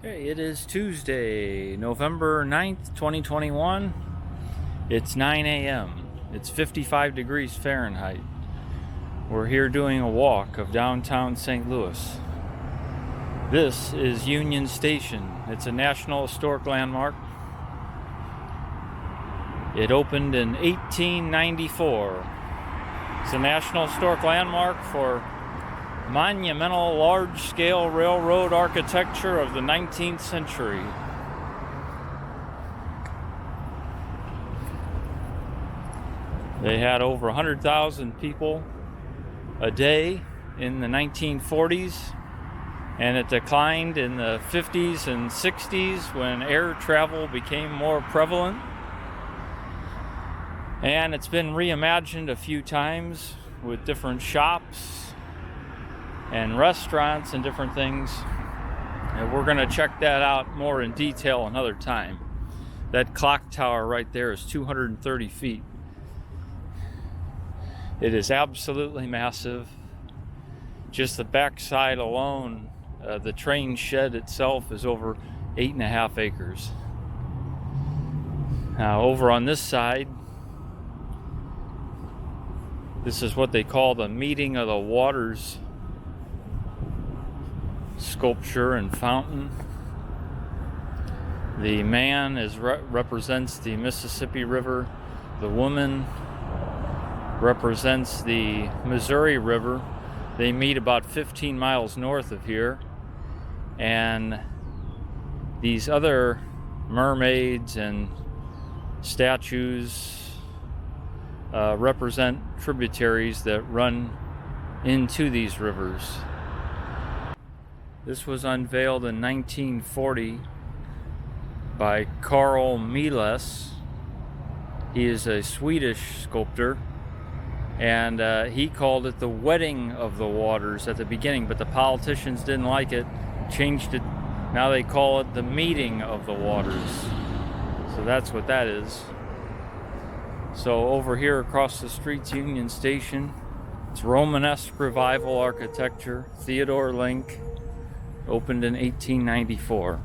Okay, it is Tuesday, November 9th, 2021. It's 9 a.m. It's 55 degrees Fahrenheit. We're here doing a walk of downtown St. Louis. This is Union Station. It's a National Historic Landmark. It opened in 1894. It's a National Historic Landmark for monumental large-scale railroad architecture of the 19th century. They had over 100,000 people a day in the 1940s, and it declined in the 50s and 60s when air travel became more prevalent. And it's been reimagined a few times with different shops and restaurants and different things. And we're going to check that out more in detail another time. That clock tower right there is 230 feet. It is absolutely massive. Just the backside alone, the train shed itself is over 8.5 acres. Now over on this side, this is what they call the Meeting of the Waters sculpture and fountain. The man represents the Mississippi River. The woman represents the Missouri River. They meet about 15 miles north of here. And these other mermaids and statues represent tributaries that run into these rivers. This was unveiled in 1940 by Carl Miles. He is a Swedish sculptor, and he called it the Wedding of the Waters at the beginning, but the politicians didn't like it, changed it. Now they call it the Meeting of the Waters. So that's what that is. So over here across the street's Union Station. It's Romanesque Revival architecture, Theodore Link. Opened in 1894.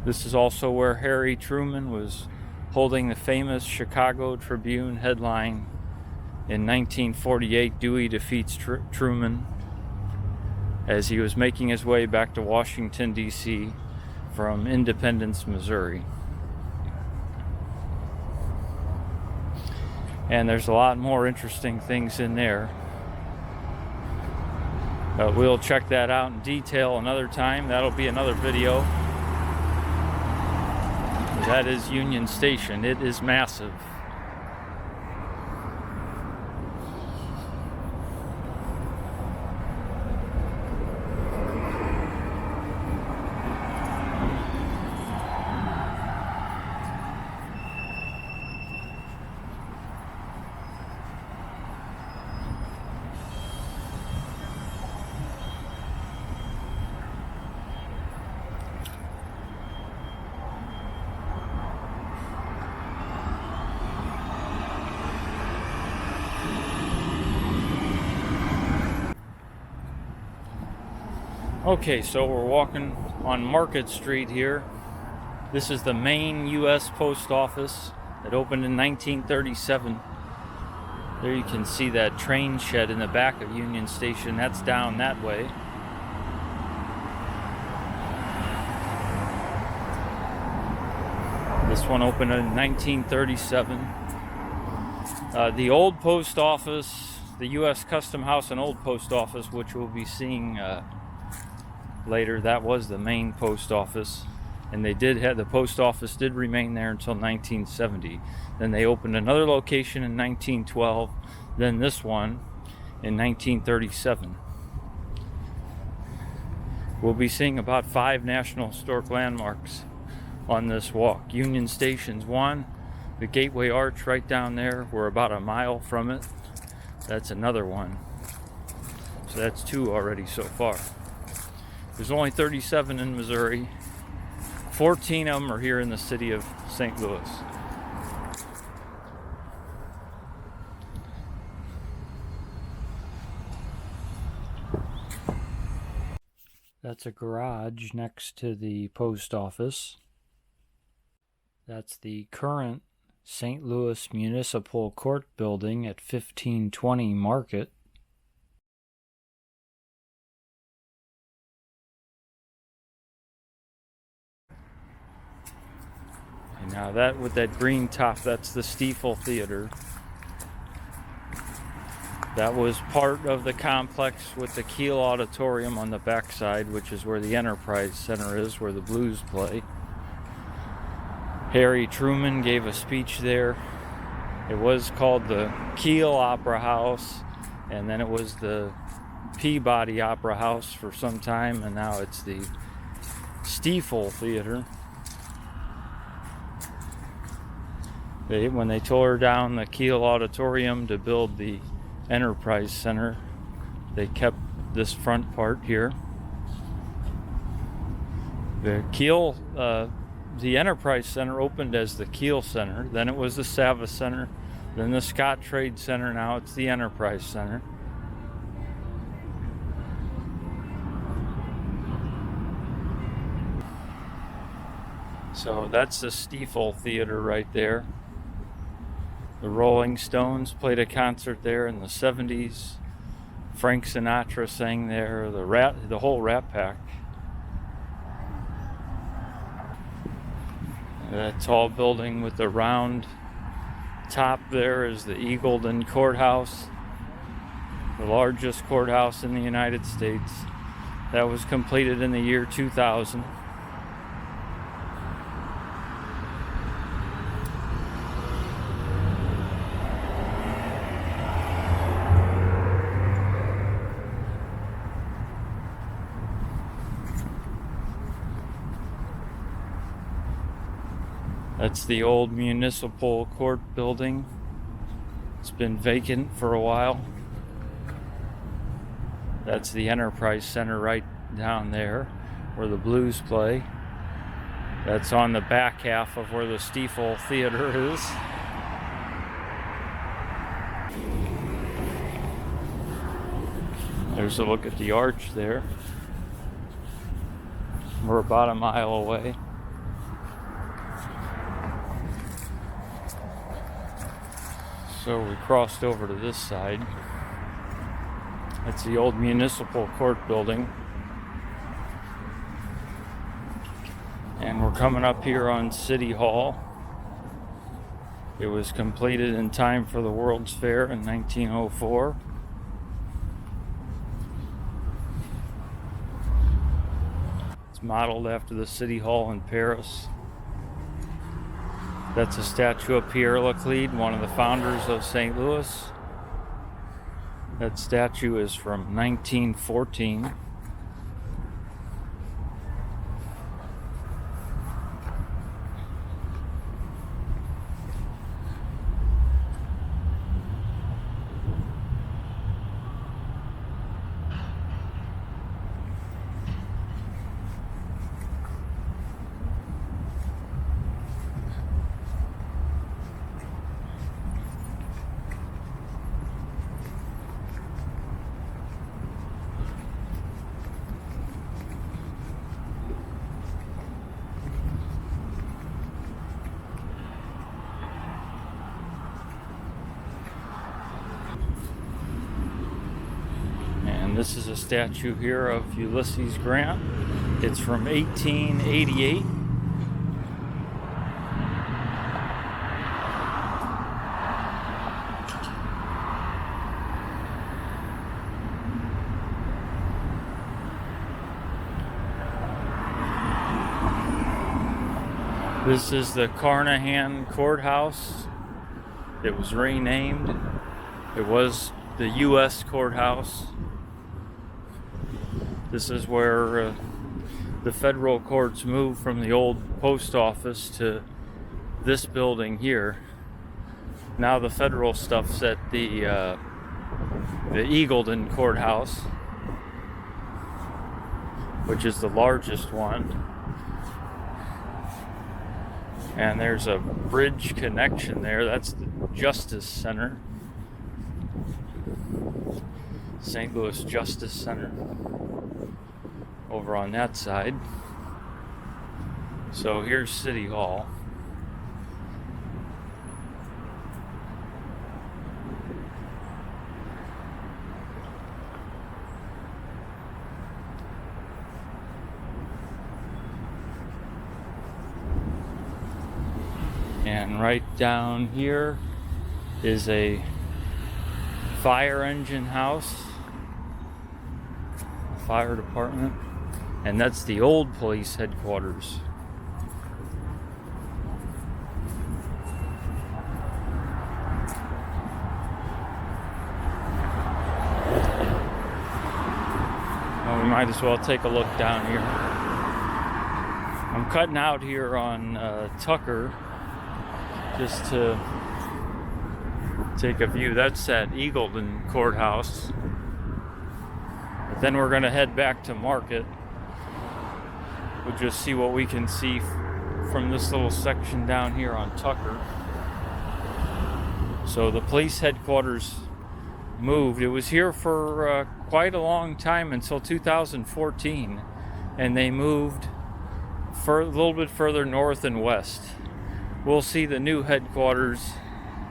This is also where Harry Truman was holding the famous Chicago Tribune headline in 1948, Dewey Defeats Truman, as he was making his way back to Washington, D.C. from Independence, Missouri. And there's a lot more interesting things in there. We'll check that out in detail another time. That'll be another video. That is Union Station. It is massive. Okay, so we're walking on Market Street here. This is the main U.S. Post Office. It opened in 1937. There you can see that train shed in the back of Union Station. That's down that way. This one opened in 1937. The old post office, the U.S. Custom House and Old Post Office, which we'll be seeing later, that was the main post office, and they did have the post office did remain there until 1970. Then they opened another location in 1912, then this one in 1937. We'll be seeing about 5 National Historic Landmarks on this walk. Union Station's one, the Gateway Arch right down there, we're about a mile from it. That's another one. So that's 2 already so far. There's only 37 in Missouri. 14 of them are here in the city of St. Louis. That's a garage next to the post office. That's the current St. Louis Municipal Court building at 1520 Market. And now that with that green top, that's the Stiefel Theater. That was part of the complex with the Kiel Auditorium on the backside, which is where the Enterprise Center is, where the Blues play. Harry Truman gave a speech there. It was called the Kiel Opera House, and then it was the Peabody Opera House for some time, and now it's the Stiefel Theater. When they tore down the Kiel Auditorium to build the Enterprise Center, they kept this front part here. The Enterprise Center opened as the Kiel Center, then it was the Savas Center, then the Scottrade Center, now it's the Enterprise Center. So that's the Stiefel Theater right there. The Rolling Stones played a concert there in the 70s. Frank Sinatra sang there, the whole Rat Pack. That tall building with the round top there is the Eagleton Courthouse, the largest courthouse in the United States. That was completed in the year 2000. That's the old municipal court building. It's been vacant for a while. That's the Enterprise Center right down there where the Blues play. That's on the back half of where the Stiefel Theater is. There's a look at the arch there. We're about a mile away. So we crossed over to this side. That's the old municipal court building. And we're coming up here on City Hall. It was completed in time for the World's Fair in 1904. It's modeled after the City Hall in Paris. That's a statue of Pierre Laclede, one of the founders of St. Louis. That statue is from 1914. This is a statue here of Ulysses Grant. It's from 1888. This is the Carnahan Courthouse. It was renamed. It was the U.S. Courthouse. This is where the federal courts moved from the old post office to this building here. Now the federal stuff's at the Eagleton Courthouse, which is the largest one. And there's a bridge connection there. That's the Justice Center. St. Louis Justice Center. over on that side. So here's City Hall. And right down here is a fire engine house, fire department, and that's the old police headquarters. Well, we might as well take a look down here. I'm cutting out here on Tucker just to take a view. That's at Eagleton Courthouse. But then we're going to head back to Market. We'll just see what we can see from this little section down here on Tucker. So the police headquarters moved. It was here for quite a long time, until 2014, and they moved a little bit further north and west. We'll see the new headquarters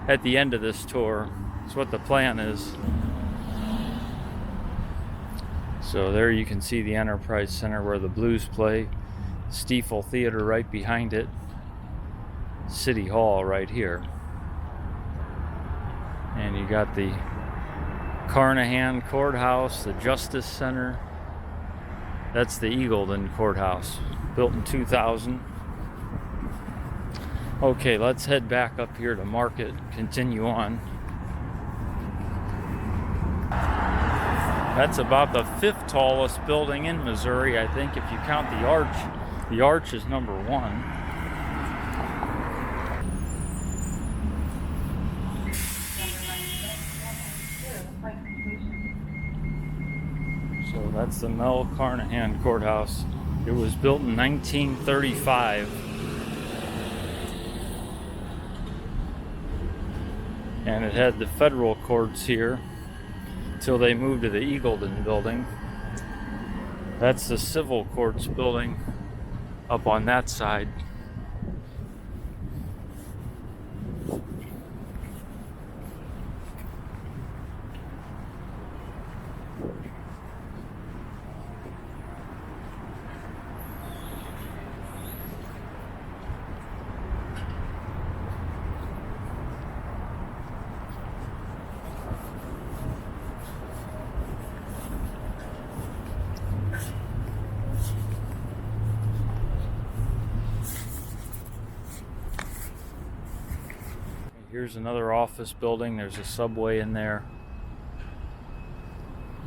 at the end of this tour. That's what the plan is. So there you can see the Enterprise Center where the Blues play. Stiefel Theater right behind it. City Hall right here. And you got the Carnahan Courthouse, the Justice Center. That's the Eagleton Courthouse, built in 2000. Okay, let's head back up here to Market, continue on. That's about the 5th tallest building in Missouri, I think, if you count the arch. The arch is number 1. So that's the Mel Carnahan Courthouse. It was built in 1935. And it had the federal courts here until they moved to the Eagleton building. That's the civil courts building up on that side. Here's another office building. There's a subway in there.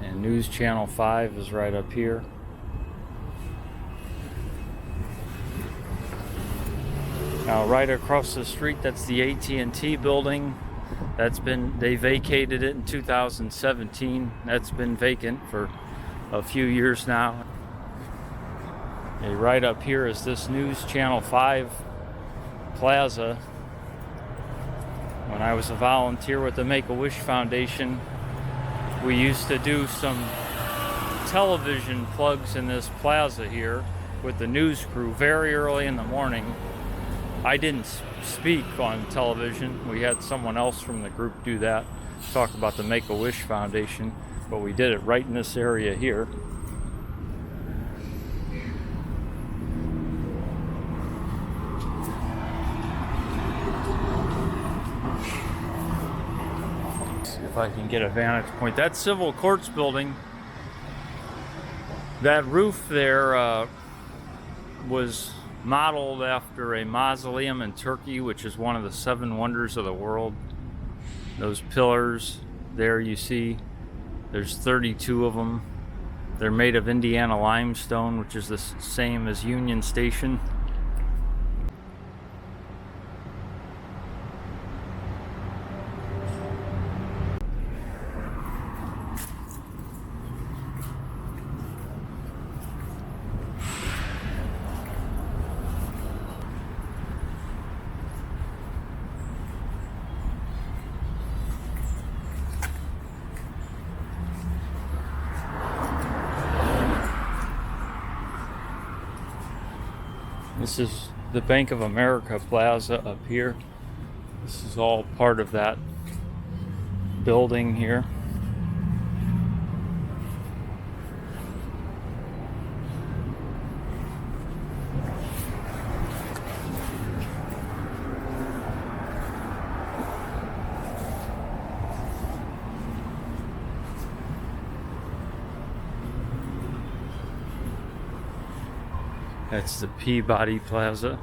And News Channel 5 is right up here. Now right across the street, that's the AT&T building. They vacated it in 2017. That's been vacant for a few years now. And right up here is this News Channel 5 Plaza. When I was a volunteer with the Make-A-Wish Foundation, we used to do some television plugs in this plaza here with the news crew very early in the morning. I didn't speak on television. We had someone else from the group do that, talk about the Make-A-Wish Foundation, but we did it right in this area here. If I can get a vantage point. That civil courts building, that roof there was modeled after a mausoleum in Turkey, which is one of the 7 wonders of the world. Those pillars there you see, there's 32 of them. They're made of Indiana limestone, which is the same as Union Station. This is the Bank of America Plaza up here. This is all part of that building here. That's the Peabody Plaza.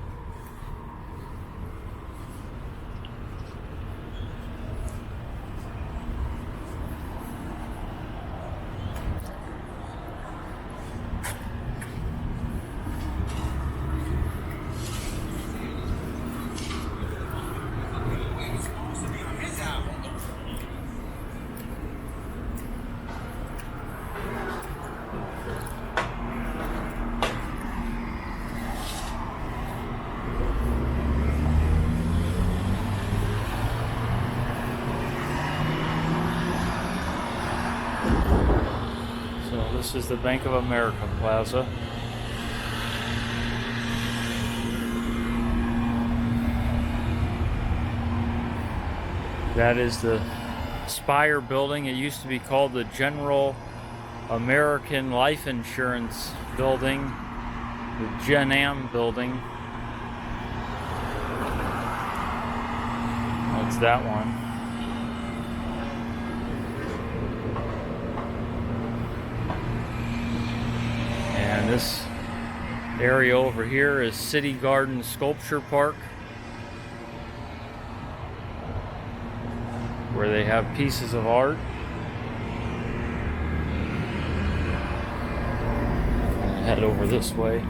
This is the Bank of America Plaza. That is the Spire building. It used to be called the General American Life Insurance Building, the Gen Am building. That's that one. And this area over here is City Garden Sculpture Park, where they have pieces of art. Head over this way.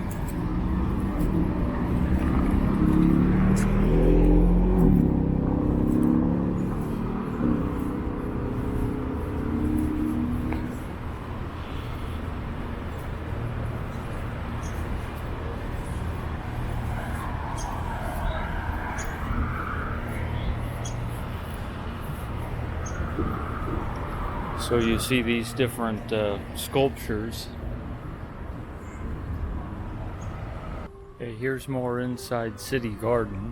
So you see these different sculptures. Okay, here's more inside City Garden.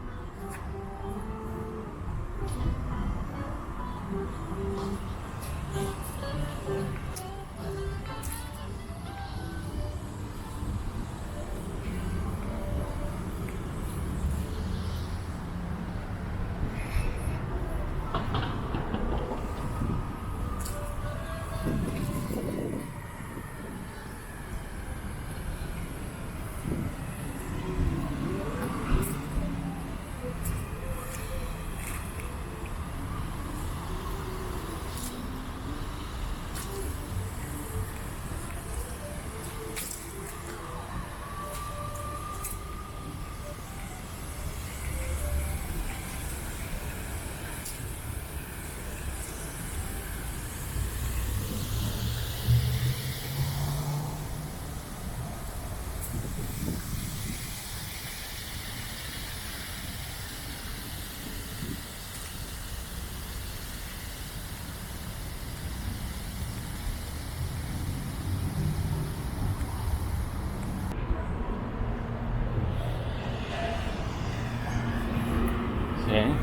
Okay.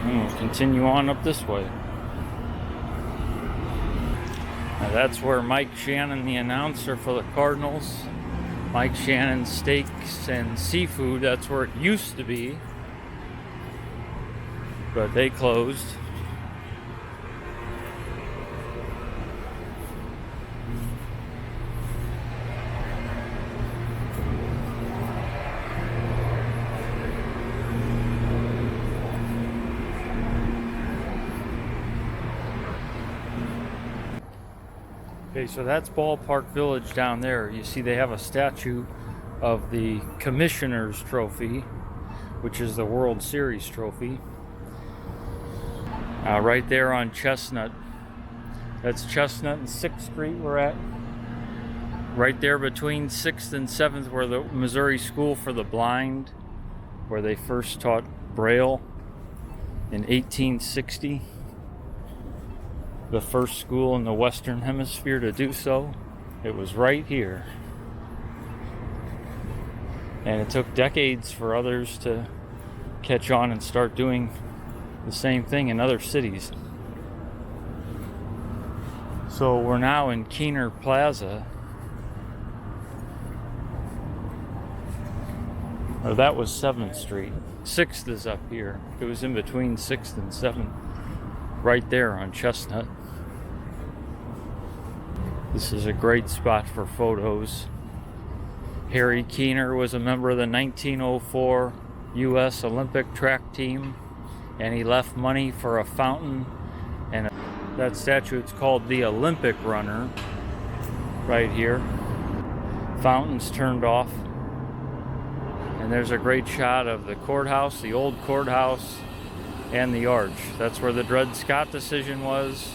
And we'll continue on up this way. Now that's where Mike Shannon, the announcer for the Cardinals, Mike Shannon Steaks and Seafood, that's where it used to be, but they closed. Okay, so that's Ballpark Village down there. You see they have a statue of the Commissioner's Trophy, which is the World Series trophy. Right there on Chestnut. That's Chestnut and 6th Street we're at. Right there between 6th and 7th, where the Missouri School for the Blind, where they first taught Braille in 1860. The first school in the Western Hemisphere to do so. It was right here. And it took decades for others to catch on and start doing the same thing in other cities. So we're now in Keiner Plaza. Or that was 7th Street. 6th is up here. It was in between 6th and 7th. Right there on Chestnut. This is a great spot for photos. Harry Keiner was a member of the 1904 U.S. Olympic track team, and he left money for a fountain and that statue. It's called the Olympic Runner right here. Fountains turned off. And there's a great shot of the courthouse, the old courthouse, and the arch. That's where the Dred Scott decision was.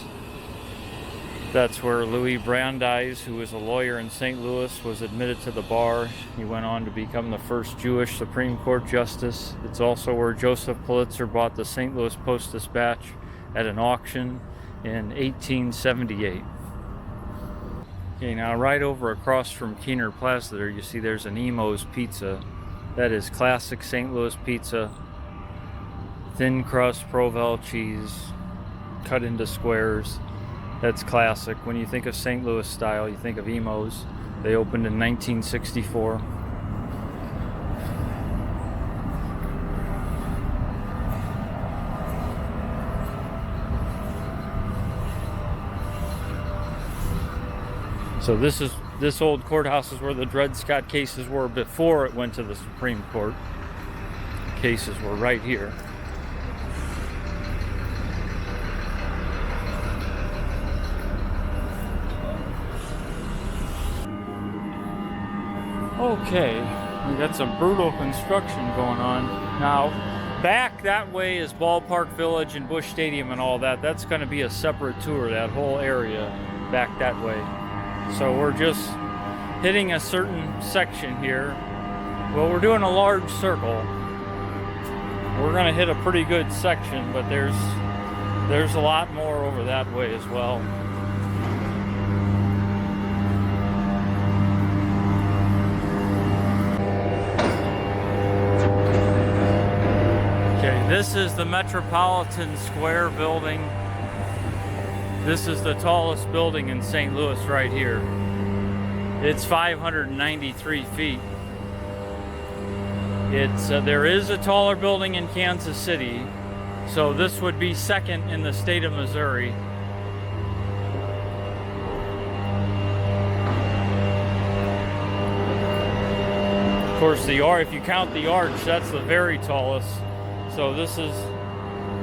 That's where Louis Brandeis, who was a lawyer in St. Louis, was admitted to the bar. He went on to become the first Jewish Supreme Court justice. It's also where Joseph Pulitzer bought the St. Louis Post-Dispatch at an auction in 1878. Okay, now right over across from Keiner Plaza there, you see there's an Emo's Pizza. That is classic St. Louis pizza. Thin crust Provel cheese, cut into squares. That's classic. When you think of St. Louis style, you think of Emo's. They opened in 1964. So this old courthouse is where the Dred Scott cases were before it went to the Supreme Court. Cases were right here. Okay, we got some brutal construction going on. Now, back that way is Ballpark Village and Busch Stadium and all that. That's going to be a separate tour, that whole area back that way. So we're just hitting a certain section here. Well, we're doing a large circle. We're going to hit a pretty good section, but there's a lot more over that way as well. This is the Metropolitan Square building. This is the tallest building in St. Louis right here. It's 593 feet. There is a taller building in Kansas City, so this would be second in the state of Missouri. Of course, if you count the arch, that's the very tallest. So this is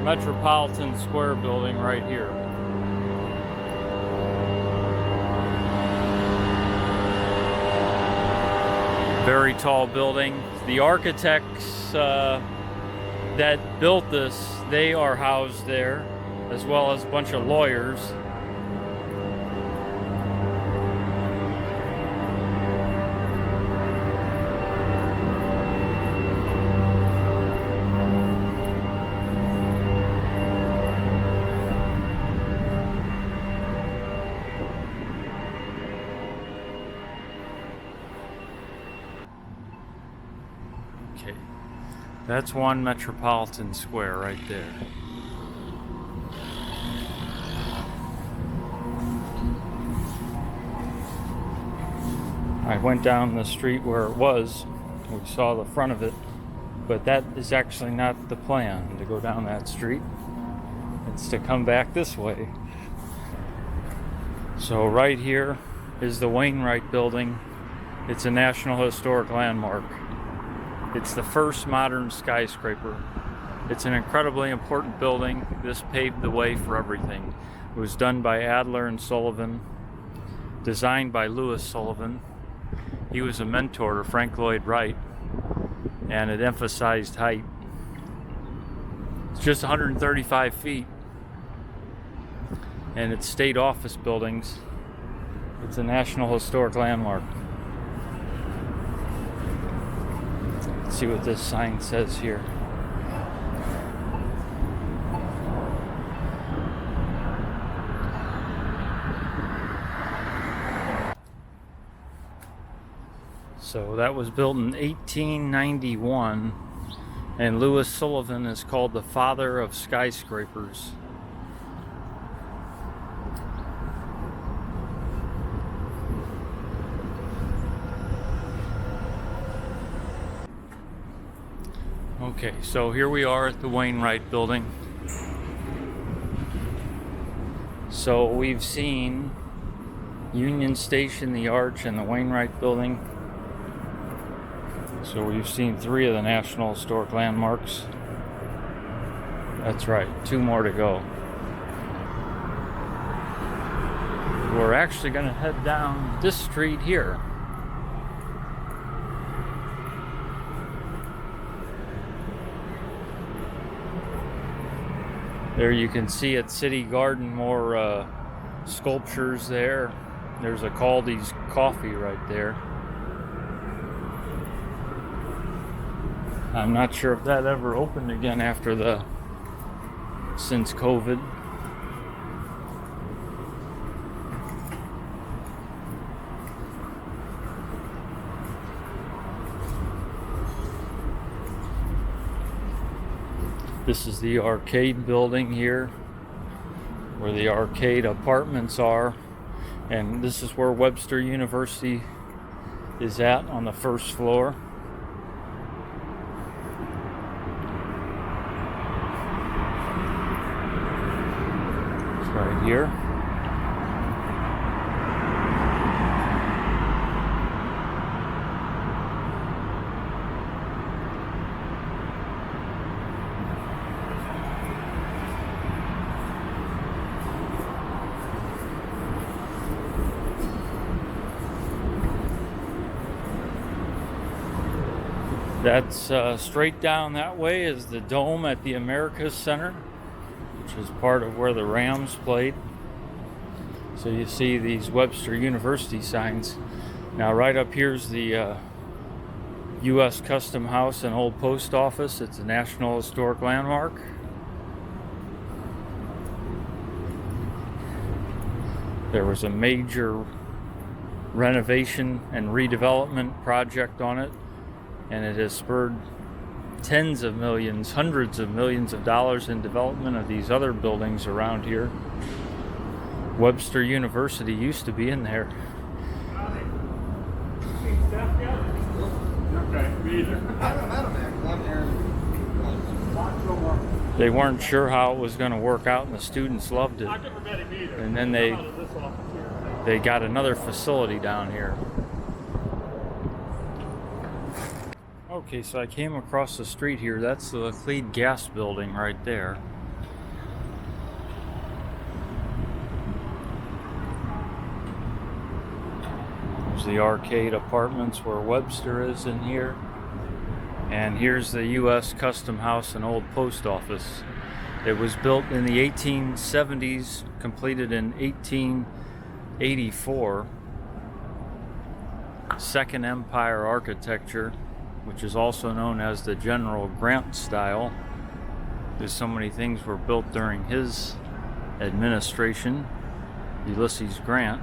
Metropolitan Square building right here. Very tall building. The architects that built this, they are housed there, as well as a bunch of lawyers. Okay, that's one Metropolitan Square right there. I went down the street where it was. We saw the front of it, but that is actually not the plan, to go down that street. It's to come back this way. So right here is the Wainwright Building. It's a National Historic Landmark. It's the first modern skyscraper. It's an incredibly important building. This paved the way for everything. It was done by Adler and Sullivan, designed by Louis Sullivan. He was a mentor to Frank Lloyd Wright, and it emphasized height. It's just 135 feet, and it's state office buildings. It's a National Historic Landmark. Let's see what this sign says here. So that was built in 1891, and Louis Sullivan is called the father of skyscrapers. Okay, so here we are at the Wainwright Building. So we've seen Union Station, the Arch, and the Wainwright Building. So we've seen 3 of the National Historic Landmarks. That's right, 2 more to go. We're actually going to head down this street here. There you can see at City Garden more sculptures there. There's a Caldi's Coffee right there. I'm not sure if that ever opened again since COVID. This is the arcade building here, where the arcade apartments are, and this is where Webster University is at, on the first floor. It's right here. That's straight down that way is the dome at the Americas Center, which is part of where the Rams played. So you see these Webster University signs. Now right up here's the U.S. Custom House and Old Post Office. It's a National Historic Landmark. There was a major renovation and redevelopment project on it, and it has spurred tens of millions, hundreds of millions of dollars in development of these other buildings around here. Webster University used to be in there. They weren't sure how it was going to work out, and the students loved it. And then they got another facility down here. Okay, so I came across the street here. That's the Laclede Gas Building right there. There's the arcade apartments where Webster is in here. And here's the U.S. Custom House and Old Post Office. It was built in the 1870s, completed in 1884. Second Empire architecture, which is also known as the General Grant style, because so many things were built during his administration, Ulysses Grant.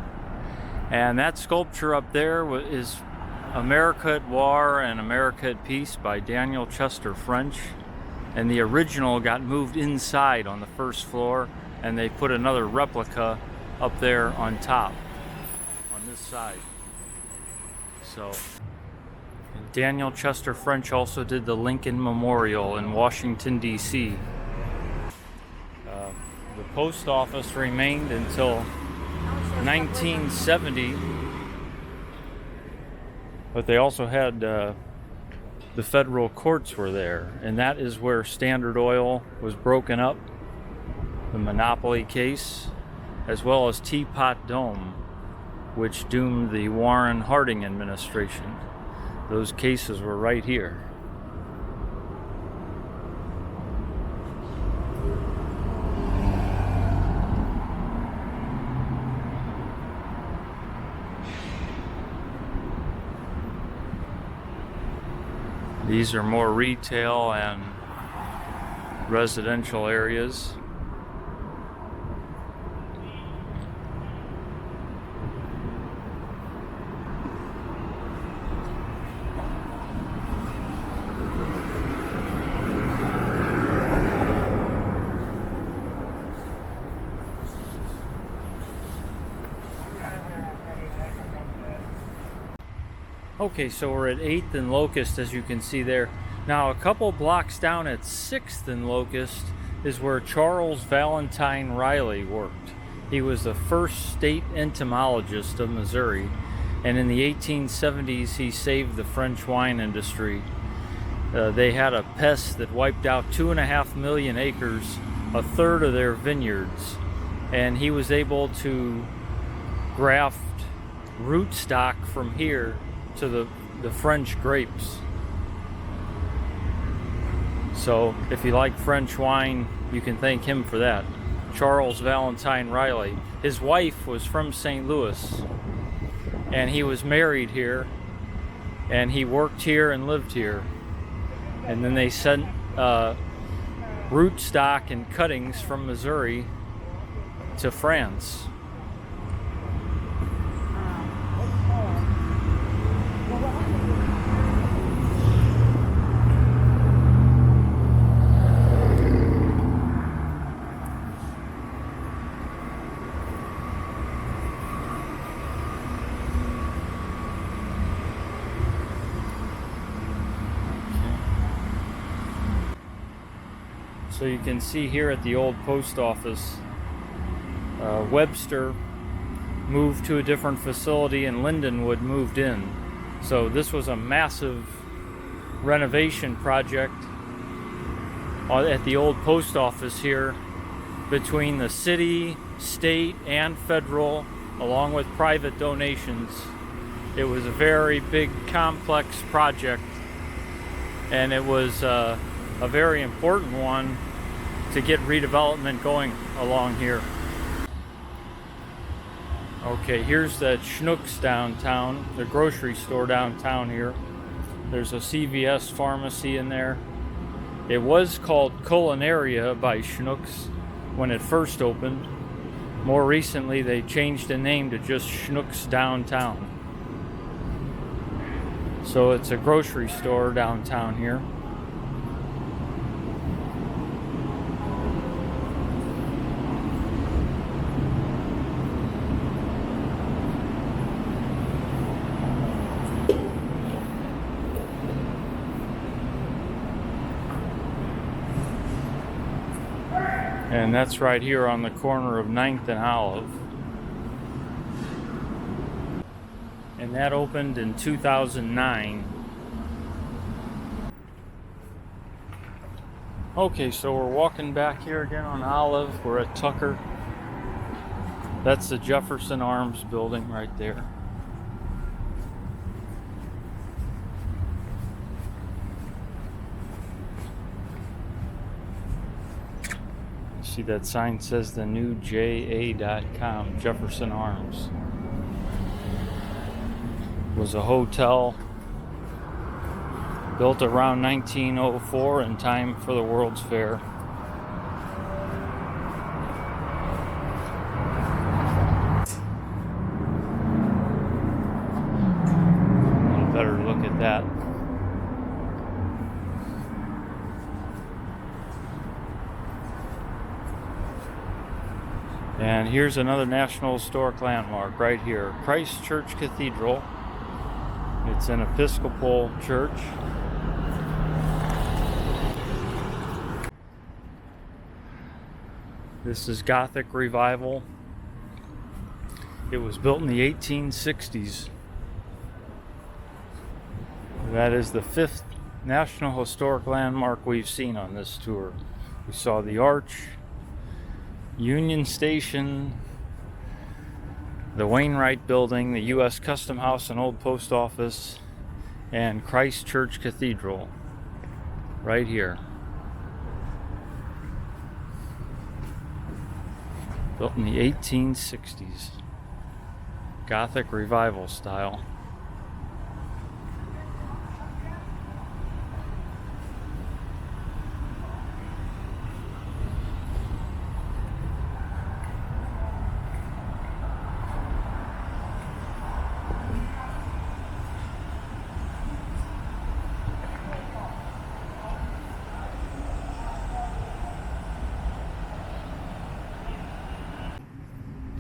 And that sculpture up there is America at War and America at Peace by Daniel Chester French. And the original got moved inside on the first floor, and they put another replica up there on top, on this side. So Daniel Chester French also did the Lincoln Memorial in Washington, D.C. The post office remained until 1970, but they also had the federal courts were there, and that is where Standard Oil was broken up, the monopoly case, as well as Teapot Dome, which doomed the Warren Harding administration. Those cases were right here. These are more retail and residential areas. Okay, so we're at 8th and Locust, as you can see there. Now, a couple blocks down at 6th and Locust is where Charles Valentine Riley worked. He was the first state entomologist of Missouri, and in the 1870s he saved the French wine industry. They had a pest that wiped out 2.5 million acres, a third of their vineyards, and he was able to graft rootstock from here to the French grapes. So if you like French wine, you can thank him for that. Charles Valentine Riley. His wife was from St. Louis, and he was married here, and he worked here and lived here. And then they sent rootstock and cuttings from Missouri to France. So you can see here at the old post office, Webster moved to a different facility and Lindenwood moved in. So this was a massive renovation project at the old post office here between the city, state, and federal, along with private donations. It was a very big, complex project, and it was a very important one to get redevelopment going along here. Okay, here's that Schnucks downtown, the grocery store downtown here. There's a CVS pharmacy in there. It was called Culinaria by Schnucks when it first opened. More recently, they changed the name to just Schnucks Downtown. So it's a grocery store downtown here. And that's right here on the corner of 9th and Olive. And that opened in 2009. Okay, so we're walking back here again on Olive. We're at Tucker. That's the Jefferson Arms building right there. See that sign says the new JA.com, Jefferson Arms. It was a hotel built around 1904 in time for the World's Fair. A better look at that. And here's another National Historic Landmark right here, Christ Church Cathedral. It's an Episcopal church. This is Gothic Revival. It was built in the 1860s. That is the 5th National Historic Landmark we've seen on this tour. We saw the Arch, Union Station, the Wainwright Building, the U.S. Custom House and Old Post Office, and Christ Church Cathedral right here. Built in the 1860s. Gothic Revival style.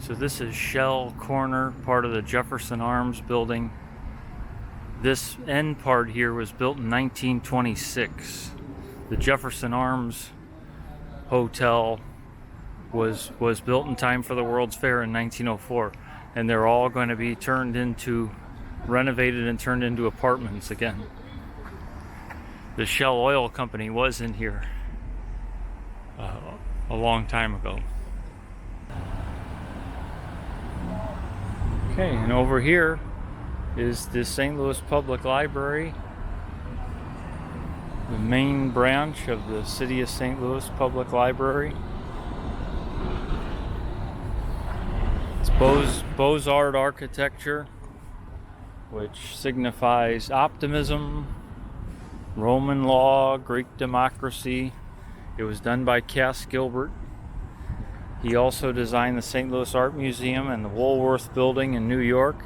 So this is Shell Corner, part of the Jefferson Arms building. This end part here was built in 1926. The Jefferson Arms Hotel was built in time for the World's Fair in 1904, and they're all going to be renovated and turned into apartments again. The Shell Oil Company was in here a long time ago. Okay, and over here is the St. Louis Public Library, the main branch of the City of St. Louis Public Library. It's Beaux-Arts architecture, which signifies optimism, Roman law, Greek democracy. It was done by Cass Gilbert. He also designed the St. Louis Art Museum and the Woolworth Building in New York,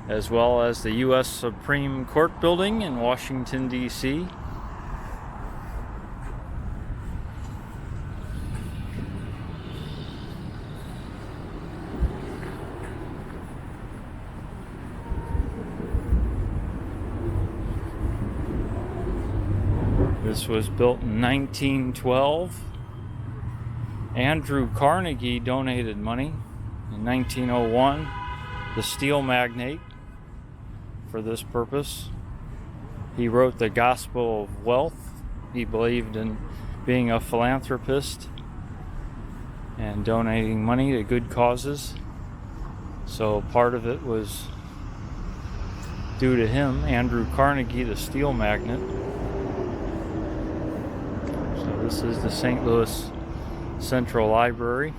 as well as the U.S. Supreme Court Building in Washington, D.C. This was built in 1912. Andrew Carnegie donated money in 1901, the steel magnate, for this purpose. He wrote the Gospel of Wealth. He believed in being a philanthropist and donating money to good causes. So part of it was due to him, Andrew Carnegie, the steel magnate. So this is the St. Louis Central Library.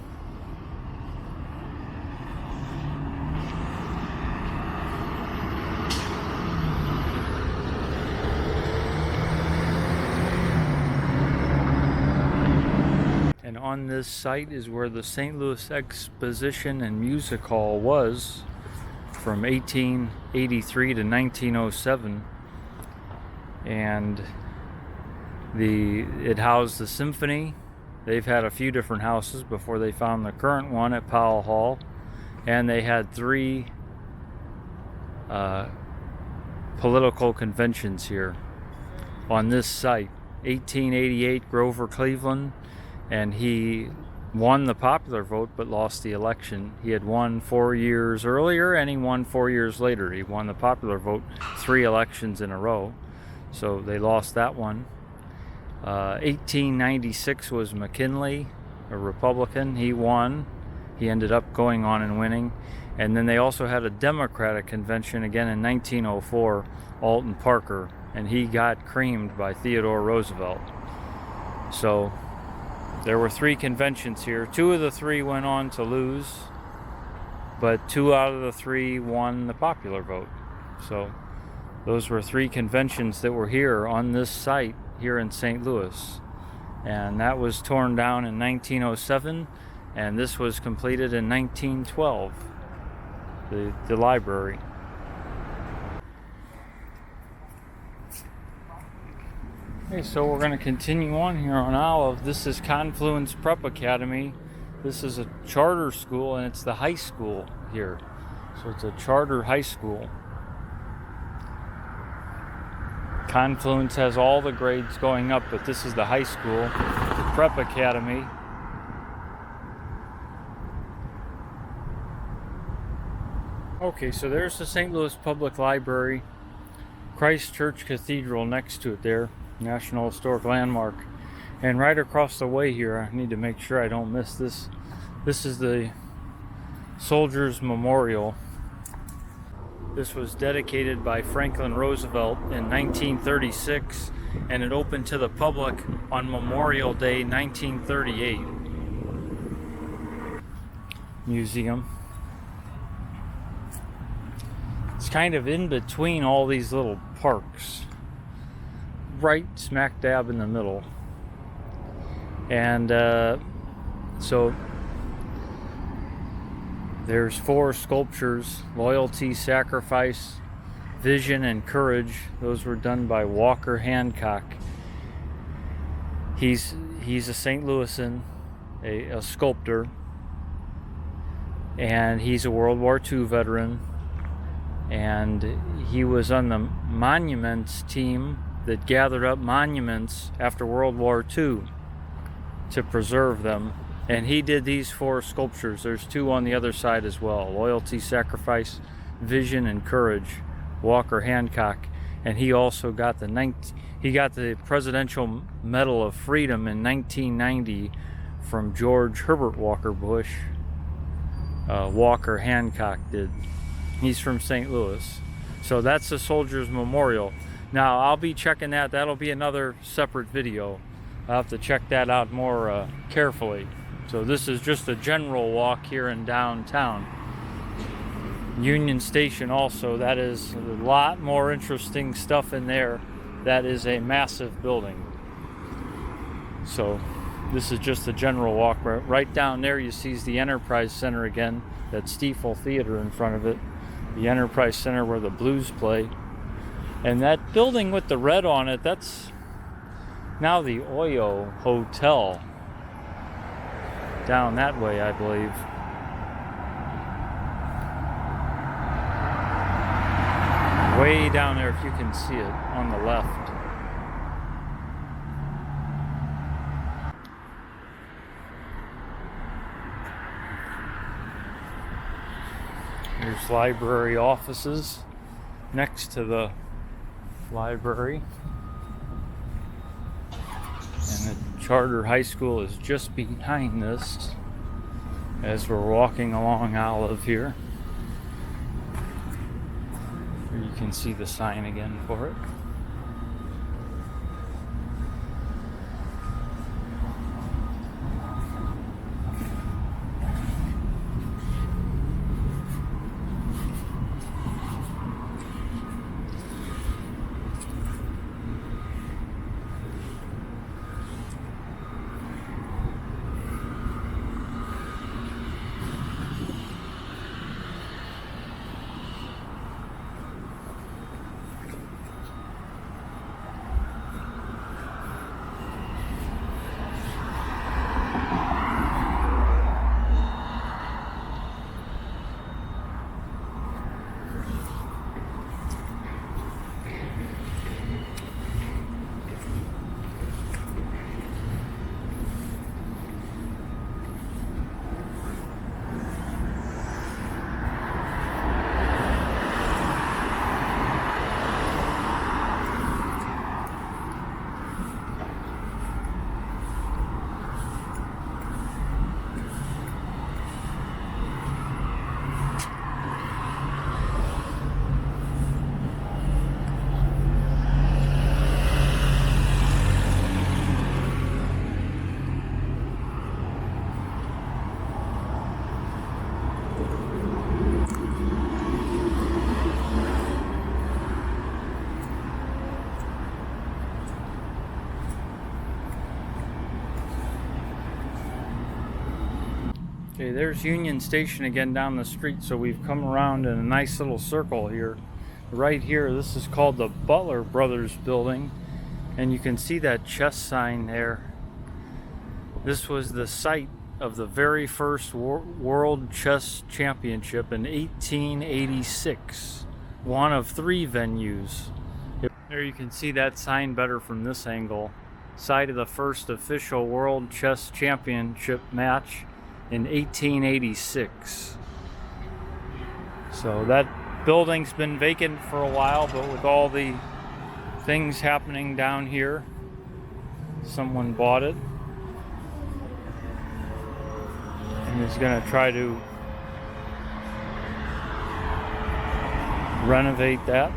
And on this site is where the St. Louis Exposition and Music Hall was from 1883 to 1907. And it housed the symphony. They've had a few different houses before they found the current one at Powell Hall. And they had 3 political conventions here on this site. 1888, Grover Cleveland, and he won the popular vote but lost the election. He had won 4 years earlier and he won 4 years later. He won the popular vote 3 elections in a row, so they lost that one. 1896 was McKinley, a Republican. He won. He ended up going on and winning. And then they also had a Democratic convention again in 1904, Alton Parker, and he got creamed by Theodore Roosevelt. So there were 3 conventions here. 2 of the 3 went on to lose, but 2 out of the 3 won the popular vote. So those were 3 conventions that were here on this site here in St. Louis, and that was torn down in 1907, and this was completed in 1912, the library. Okay, so we're going to continue on here on Olive. This is Confluence Prep Academy. This is a charter school, and it's the high school here, so it's a charter high school. Confluence has all the grades going up, but this is the high school, the Prep Academy. Okay, so there's the St. Louis Public Library, Christ Church Cathedral next to it there, National Historic Landmark. And right across the way here, I need to make sure I don't miss this. This is the Soldiers Memorial. This was dedicated by Franklin Roosevelt in 1936, and it opened to the public on Memorial Day 1938. Museum. It's kind of in between all these little parks, right smack dab in the middle. And so there's 4 sculptures: loyalty, sacrifice, vision, and courage. Those were done by Walker Hancock. He's a St. Louisan, a sculptor, and he's a World War II veteran, and he was on the monuments team that gathered up monuments after World War II to preserve them. And he did these 4 sculptures. There's 2 on the other side as well. Loyalty, Sacrifice, Vision, and Courage. Walker Hancock. And he also got the Presidential Medal of Freedom in 1990 from George Herbert Walker Bush. Walker Hancock did. He's from St. Louis. So that's the Soldiers Memorial. Now I'll be checking that. That'll be another separate video. I'll have to check that out more carefully. So this is just a general walk here in downtown. Union Station also, that is a lot more interesting stuff in there. That is a massive building. So this is just a general walk. Right down there you see the Enterprise Center again, that Stiefel Theater in front of it. The Enterprise Center where the Blues play. And that building with the red on it, that's now the Oyo Hotel. Down that way, I believe. Way down there, if you can see it, on the left. Here's library offices next to the library. And the Charter High School is just behind this as we're walking along Olive here. You can see the sign again for it. Okay, there's Union Station again down the street, so we've come around in a nice little circle here. Right here, this is called the Butler Brothers Building, and you can see that chess sign there. This was the site of the very first World Chess Championship in 1886. One of 3 venues. There you can see that sign better from this angle. Site of the first official World Chess Championship match in 1886. So that building's been vacant for a while, but with all the things happening down here, someone bought it and is going to try to renovate that.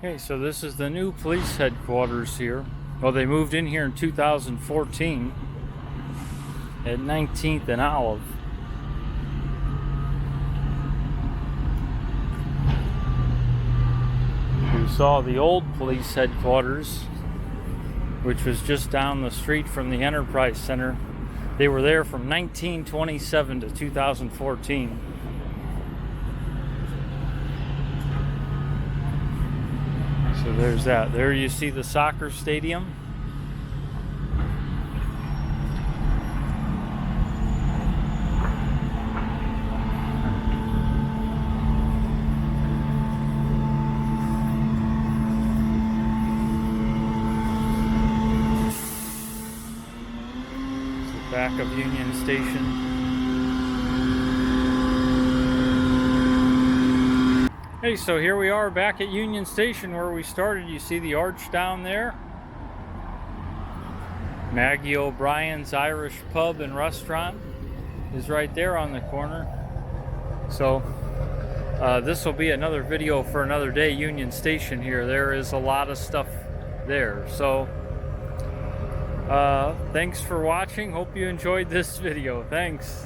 Okay, so this is the new police headquarters here. Well, they moved in here in 2014 at 19th and Olive. We saw the old police headquarters, which was just down the street from the Enterprise Center. They were there from 1927 to 2014. So there's that. There you see the soccer stadium. back of Union Station. Hey, so here we are back at Union Station where we started. You see the arch down there? Maggie O'Brien's Irish Pub and Restaurant is right there on the corner. So this will be another video for another day. Union Station here. There is a lot of stuff there. So thanks for watching. Hope you enjoyed this video. Thanks.